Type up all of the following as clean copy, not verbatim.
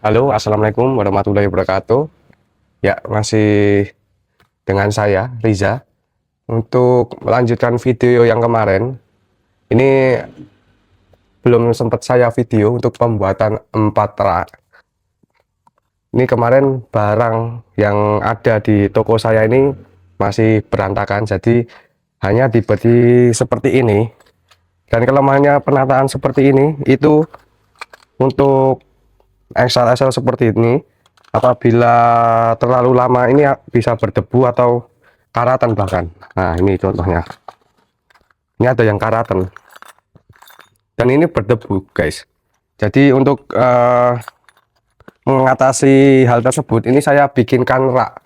Halo, assalamualaikum warahmatullahi wabarakatuh. Ya, masih dengan saya Riza. Untuk melanjutkan video yang kemarin, ini belum sempat saya video untuk pembuatan 4 rak. Ini kemarin barang yang ada di toko saya ini masih berantakan, jadi hanya diberi seperti ini. Dan kelemahannya penataan seperti ini itu untuk XL seperti ini, apabila terlalu lama ini bisa berdebu atau karatan bahkan. Nah, ini contohnya. Ini ada yang karatan. Dan ini berdebu, guys. Jadi untuk mengatasi hal tersebut, ini saya bikinkan rak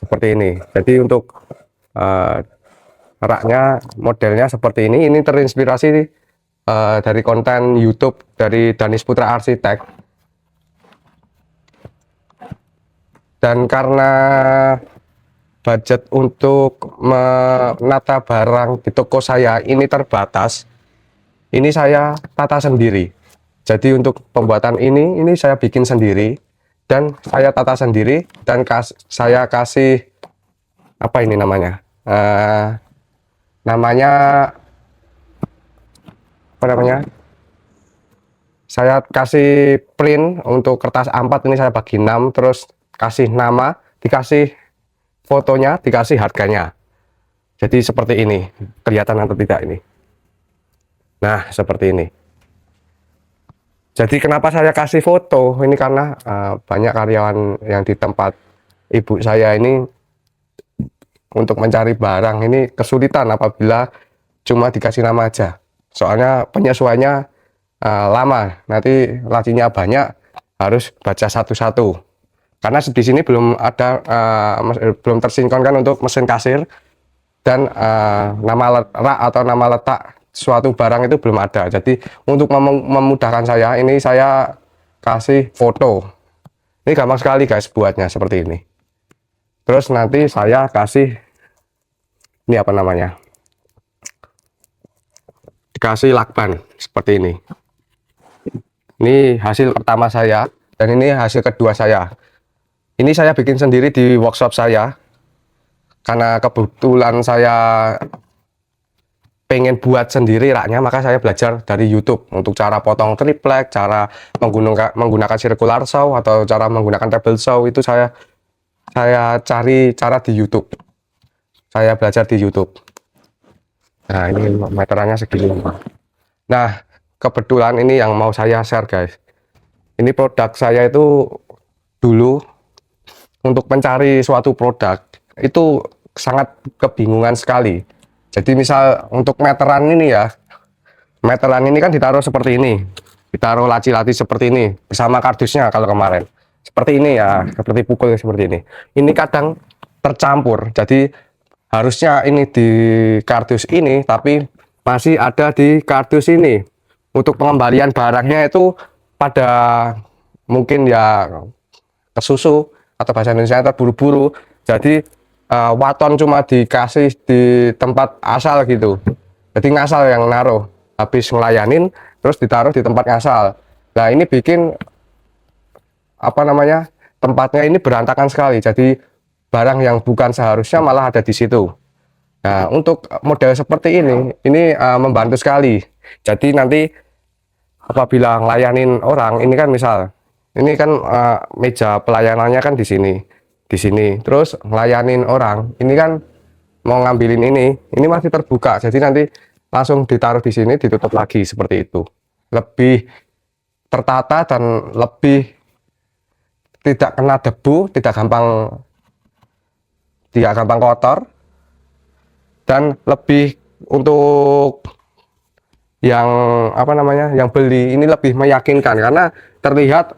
seperti ini. Jadi untuk raknya modelnya seperti ini. Ini terinspirasi dari konten YouTube dari Danis Putra Arsitek. Dan karena budget untuk menata barang di toko saya ini terbatas, ini saya tata sendiri. Jadi untuk pembuatan ini saya bikin sendiri dan saya tata sendiri, dan saya kasih apa ini namanya? Apa namanya? Saya kasih print untuk kertas A4, ini saya bagi 6, terus kasih nama, dikasih fotonya, dikasih harganya. Jadi seperti ini, kelihatan atau tidak ini. Nah, seperti ini. Jadi kenapa saya kasih foto? Ini karena banyak karyawan yang di tempat ibu saya ini untuk mencari barang ini kesulitan apabila cuma dikasih nama aja. Soalnya penyesuaiannya lama, nanti lacinya banyak, harus baca satu-satu. Karena di sini belum ada belum tersinkronkan untuk mesin kasir, dan nama rak atau nama letak suatu barang itu belum ada. Jadi untuk memudahkan saya, ini saya kasih foto. Ini gampang sekali guys buatnya seperti ini. Terus nanti saya kasih ini apa namanya, dikasih lakban seperti ini. Ini hasil pertama saya, dan ini hasil kedua saya. Ini saya bikin sendiri di workshop saya, karena kebetulan saya pengen buat sendiri raknya, maka saya belajar dari YouTube untuk cara potong triplek, cara menggunakan circular saw atau cara menggunakan table saw. Itu saya cari cara di YouTube. Saya belajar di YouTube. Nah, ini meterannya segini. Nah, kebetulan ini yang mau saya share guys. Ini produk saya itu dulu untuk mencari suatu produk itu sangat kebingungan sekali. Jadi misal untuk meteran ini ya, meteran ini kan ditaruh seperti ini, ditaruh laci-laci seperti ini bersama kardusnya. Kalau kemarin seperti ini ya, seperti pukul seperti ini. Ini kadang tercampur, jadi harusnya ini di kardus ini, tapi masih ada di kardus ini. Untuk pengembalian barangnya itu pada mungkin ya kesusu atau bahasa Indonesia terburu-buru, jadi waton cuma dikasih di tempat asal gitu, jadi ngasal yang naruh, habis ngelayanin terus ditaruh di tempat ngasal. Nah, ini bikin apa namanya, tempatnya ini berantakan sekali, jadi barang yang bukan seharusnya malah ada di situ. Nah, untuk model seperti ini membantu sekali. Jadi nanti apabila ngelayanin orang, ini kan misal ini kan meja pelayanannya kan di sini, terus ngelayanin orang, ini kan mau ngambilin ini masih terbuka, jadi nanti langsung ditaruh di sini, ditutup lagi seperti itu. Lebih tertata dan lebih tidak kena debu, tidak gampang kotor, dan lebih untuk yang apa namanya, yang beli ini lebih meyakinkan, karena terlihat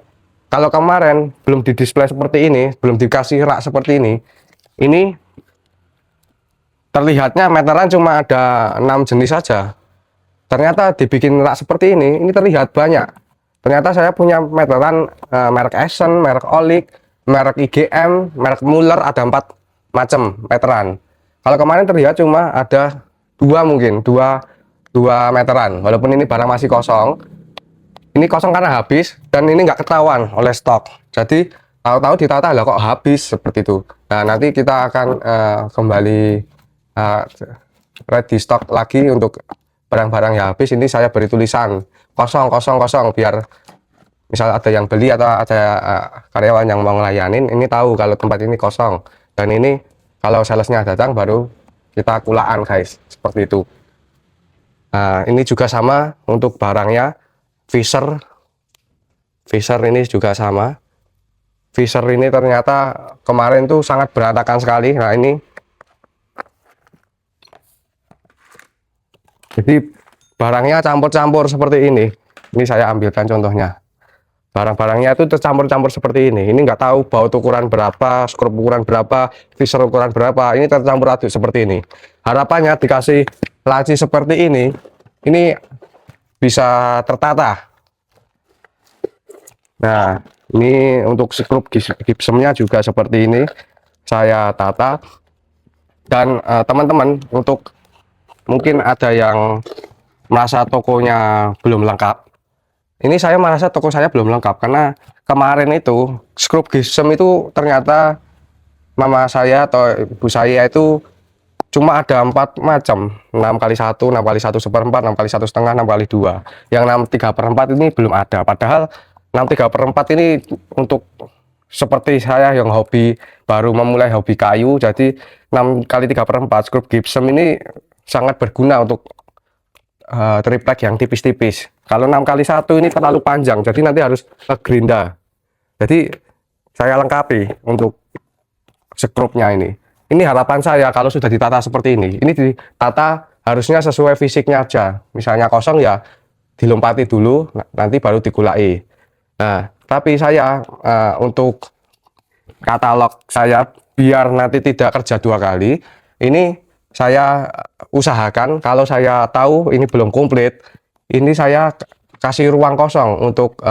kalau kemarin belum di display seperti ini, belum dikasih rak seperti ini terlihatnya meteran cuma ada 6 jenis saja. Ternyata dibikin rak seperti ini terlihat banyak. Ternyata saya punya meteran merek Essen, merek Olik, merek IGM, merek Muller, ada 4 macam meteran. Kalau kemarin terlihat cuma ada dua meteran, walaupun ini barang masih kosong. Ini ini kosong karena habis dan ini nggak ketahuan oleh stok. Jadi tahu-tahu ditata lah kok habis seperti itu. Nah, nanti kita akan kembali ready stock lagi untuk barang-barang yang habis. Ini saya beri tulisan kosong kosong kosong biar misal ada yang beli atau ada karyawan yang mau ngelayanin, ini tahu kalau tempat ini kosong. Dan ini kalau salesnya datang baru kita kulaan guys, seperti itu. Nah, ini juga sama untuk barangnya. Visor ini juga sama. Visor ini ternyata kemarin tuh sangat berantakan sekali. Nah, ini jadi barangnya campur-campur seperti ini. Ini saya ambilkan contohnya. Barang-barangnya itu tercampur-campur seperti ini. Ini nggak tahu baut ukuran berapa, skrup ukuran berapa, visor ukuran berapa. Ini tercampur aduk seperti ini. Harapannya dikasih laci seperti ini bisa tertata. Nah, ini untuk skrup gipsumnya juga seperti ini. Saya tata. Dan teman-teman, untuk mungkin ada yang merasa tokonya belum lengkap. Ini saya merasa toko saya belum lengkap karena kemarin itu skrup gipsum itu ternyata mama saya atau ibu saya itu cuma ada 4 macam, 6x1, 6x1/4, 6x1/2, 6x2. Yang 6/3/4 ini belum ada. Padahal 6/3/4 ini untuk seperti saya yang hobi baru memulai hobi kayu, jadi 6x3/4 skrup gipsum ini sangat berguna untuk triplek yang tipis-tipis. Kalau 6x1 ini terlalu panjang, jadi nanti harus gerinda. Jadi saya lengkapi untuk skrupnya ini. Ini harapan saya kalau sudah ditata seperti ini ditata harusnya sesuai fisiknya aja. Misalnya kosong ya dilompati dulu, nanti baru digulai. Nah, tapi saya untuk katalog saya biar nanti tidak kerja 2 kali, ini saya usahakan kalau saya tahu ini belum komplit, ini saya kasih ruang kosong untuk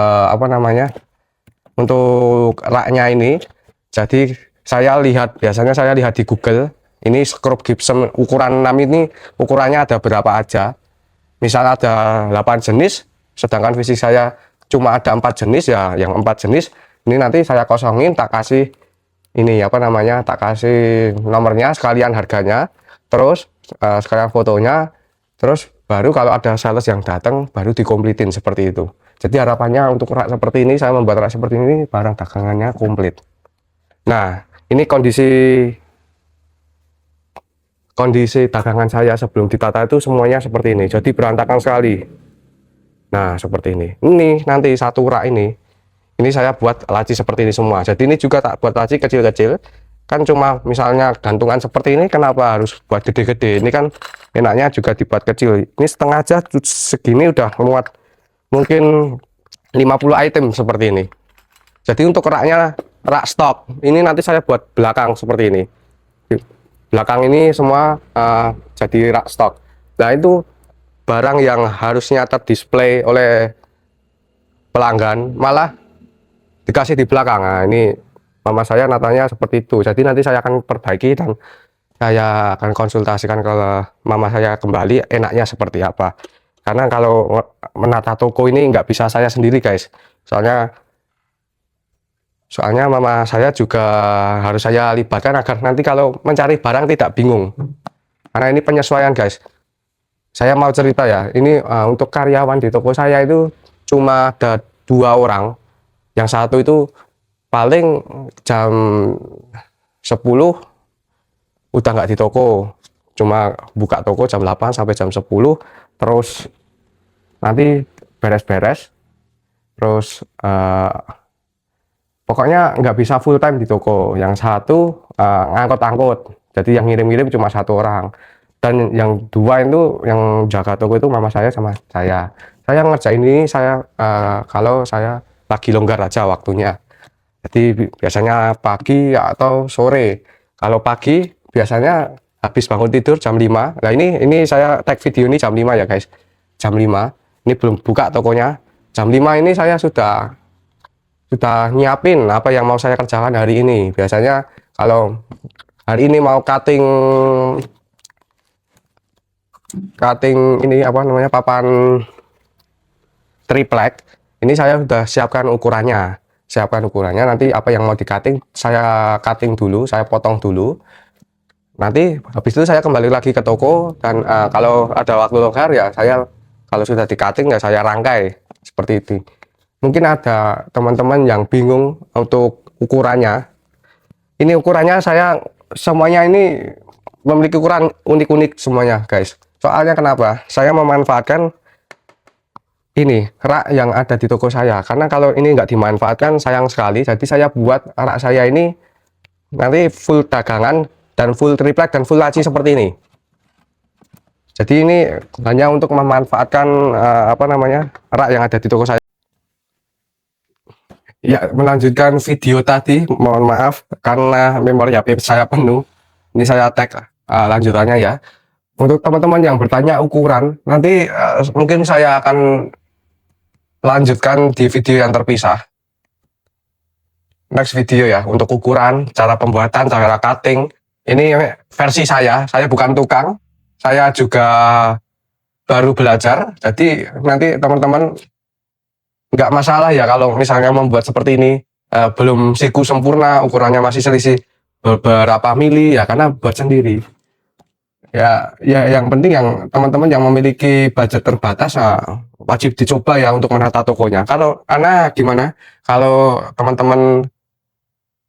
untuk raknya ini. Jadi biasanya saya lihat di Google, ini skrup gipsum ukuran 6 ini ukurannya ada berapa aja. Misal ada 8 jenis, sedangkan fisik saya cuma ada 4 jenis, ya yang 4 jenis ini nanti saya kosongin, tak kasih ini tak kasih nomornya sekalian harganya, terus sekalian fotonya, terus baru kalau ada sales yang datang baru dikomplitin seperti itu. Jadi harapannya untuk rak seperti ini, saya membuat rak seperti ini barang dagangannya komplit. Nah, ini kondisi dagangan saya sebelum ditata itu semuanya seperti ini. Jadi berantakan sekali. Nah, seperti ini. Ini nanti satu rak ini saya buat laci seperti ini semua. Jadi ini juga tak buat laci kecil-kecil. Kan cuma misalnya gantungan seperti ini, kenapa harus buat gede-gede? Ini kan enaknya juga dibuat kecil. Ini setengah aja segini udah muat mungkin 50 item seperti ini. Jadi untuk raknya rak stok, ini nanti saya buat belakang seperti ini. Belakang ini semua jadi rak stok. Nah, itu barang yang harusnya terdisplay oleh pelanggan malah dikasih di belakang. Nah, ini mama saya natanya seperti itu. Jadi nanti saya akan perbaiki dan saya akan konsultasikan ke mama saya kembali enaknya seperti apa. Karena kalau menata toko ini nggak bisa saya sendiri guys. Soalnya mama saya juga harus saya libatkan agar nanti kalau mencari barang tidak bingung. Karena ini penyesuaian guys. Saya mau cerita ya, ini untuk karyawan di toko saya itu cuma ada 2 orang. Yang satu itu paling jam 10 udah nggak di toko. Cuma buka toko jam 8 sampai jam 10. Terus nanti beres-beres. Terus pokoknya nggak bisa full time di toko. Yang satu ngangkut-angkut, jadi yang ngirim-ngirim cuma 1 orang, dan yang 2 itu yang jaga toko itu mama saya sama saya. Saya ngerjain ini kalau saya lagi longgar aja waktunya. Jadi biasanya pagi atau sore. Kalau pagi biasanya habis bangun tidur jam 5. Nah, ini saya tag video ini jam 5 ya guys. Jam 5. Ini belum buka tokonya. Jam 5 ini saya sudah nyiapin apa yang mau saya kerjakan hari ini. Biasanya kalau hari ini mau cutting ini papan triplek. Ini saya sudah siapkan ukurannya, nanti apa yang mau di cutting saya cutting dulu, saya potong dulu. Nanti habis itu saya kembali lagi ke toko dan kalau ada waktu longgar ya saya kalau sudah di cutting ya saya rangkai seperti itu. Mungkin ada teman-teman yang bingung untuk ukurannya. Ini ukurannya saya semuanya ini memiliki ukuran unik-unik semuanya guys. Soalnya kenapa? Saya memanfaatkan ini rak yang ada di toko saya, karena kalau ini nggak dimanfaatkan sayang sekali. Jadi saya buat rak saya ini nanti full dagangan dan full triplek dan full laci seperti ini. Jadi ini hanya untuk memanfaatkan rak yang ada di toko saya. Ya, melanjutkan video tadi, mohon maaf karena memori HP saya penuh. Ini saya tag lanjutannya ya. Untuk teman-teman yang bertanya ukuran, nanti mungkin saya akan lanjutkan di video yang terpisah. Next video ya, untuk ukuran, cara pembuatan, cara cutting. Ini versi saya bukan tukang, saya juga baru belajar. Jadi nanti teman-teman nggak masalah ya kalau misalnya membuat seperti ini belum siku sempurna, ukurannya masih selisih beberapa mili ya, karena buat sendiri ya. Yang penting yang teman-teman yang memiliki budget terbatas wajib dicoba ya untuk menata tokonya. Karena gimana kalau teman-teman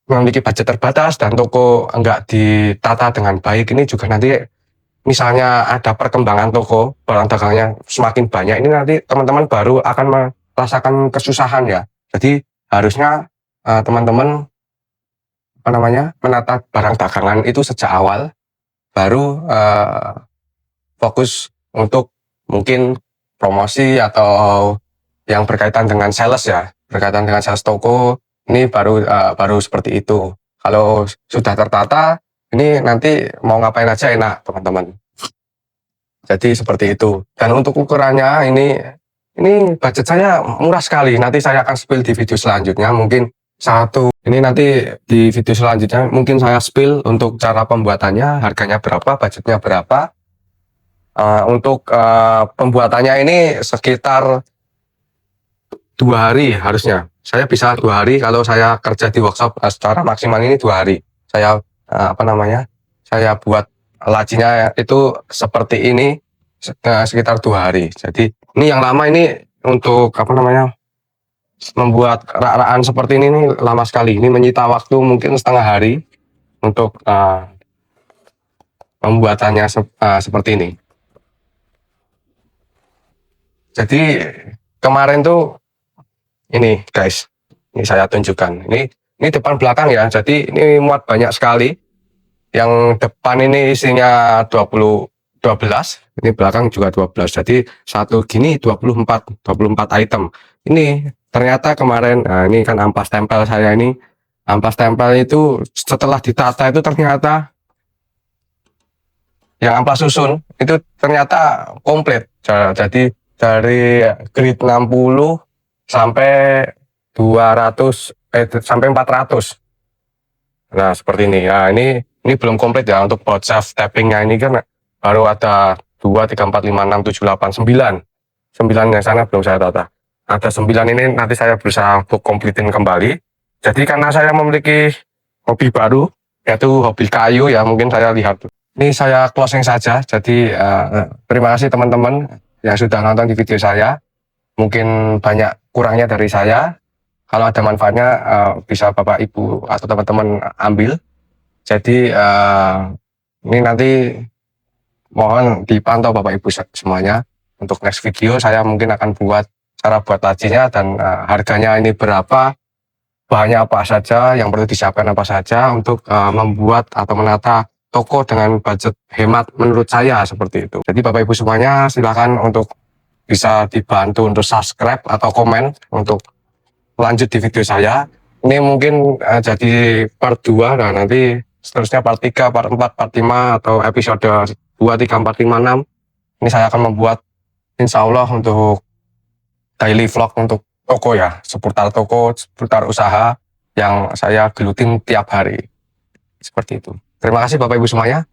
memiliki budget terbatas dan toko enggak ditata dengan baik, ini juga nanti misalnya ada perkembangan toko, barang dagangnya semakin banyak, ini nanti teman-teman baru akan merasakan kesusahan ya. Jadi harusnya teman-teman menata barang dagangan itu sejak awal, baru fokus untuk mungkin promosi atau yang berkaitan dengan sales ya, berkaitan dengan sales toko. Ini baru seperti itu. Kalau sudah tertata, ini nanti mau ngapain aja enak teman-teman. Jadi seperti itu. Dan untuk ukurannya ini budget saya murah sekali. Nanti saya akan spill di video selanjutnya. Mungkin ini nanti di video selanjutnya mungkin saya spill untuk cara pembuatannya, harganya berapa, budgetnya berapa. Untuk pembuatannya ini sekitar 2 hari harusnya. Saya bisa 2 hari kalau saya kerja di workshop secara maksimal ini 2 hari. Saya saya buat lacinya itu seperti ini sekitar 2 hari. Jadi ini yang lama ini untuk membuat rak-rakan seperti ini lama sekali. Ini menyita waktu mungkin setengah hari untuk pembuatannya seperti ini. Jadi kemarin tuh ini guys, ini saya tunjukkan. Ini depan belakang ya. Jadi ini muat banyak sekali. Yang depan ini isinya 12, ini belakang juga 12. Jadi satu gini 24 item. Ini ternyata kemarin, ini kan ampas tempel saya ini. Ampas tempel itu setelah ditata itu ternyata yang ampas susun itu ternyata komplit. Jadi dari grid 60 sampai 200 sampai 400. Nah, seperti ini. Nah, ini belum komplit ya untuk baut shaft tappingnya. Ini kan baru ada 2, 3, 4, 5, 6, 7, 8, 9. 9 yang sana belum saya tata. Ada 9 ini nanti saya berusaha untuk komplitin kembali. Jadi karena saya memiliki hobi baru, yaitu hobi kayu ya, mungkin saya lihat. Ini saya closing saja. Jadi terima kasih teman-teman yang sudah nonton di video saya. Mungkin banyak kurangnya dari saya. Kalau ada manfaatnya bisa Bapak Ibu atau teman-teman ambil. Jadi ini nanti mohon dipantau Bapak Ibu semuanya. Untuk next video saya mungkin akan buat cara buat lacinya dan harganya ini berapa, bahannya apa saja, yang perlu disiapkan apa saja untuk membuat atau menata toko dengan budget hemat menurut saya seperti itu. Jadi Bapak Ibu semuanya silakan untuk bisa dibantu untuk subscribe atau komen untuk lanjut di video saya. Ini mungkin jadi part 2, nah nanti seterusnya part 3, part 4, part 5 atau episode 2, 3, 4, 5, 6. Ini saya akan membuat insya Allah untuk daily vlog untuk toko ya, seputar toko, seputar usaha yang saya gelutin tiap hari. Seperti itu. Terima kasih Bapak Ibu semuanya.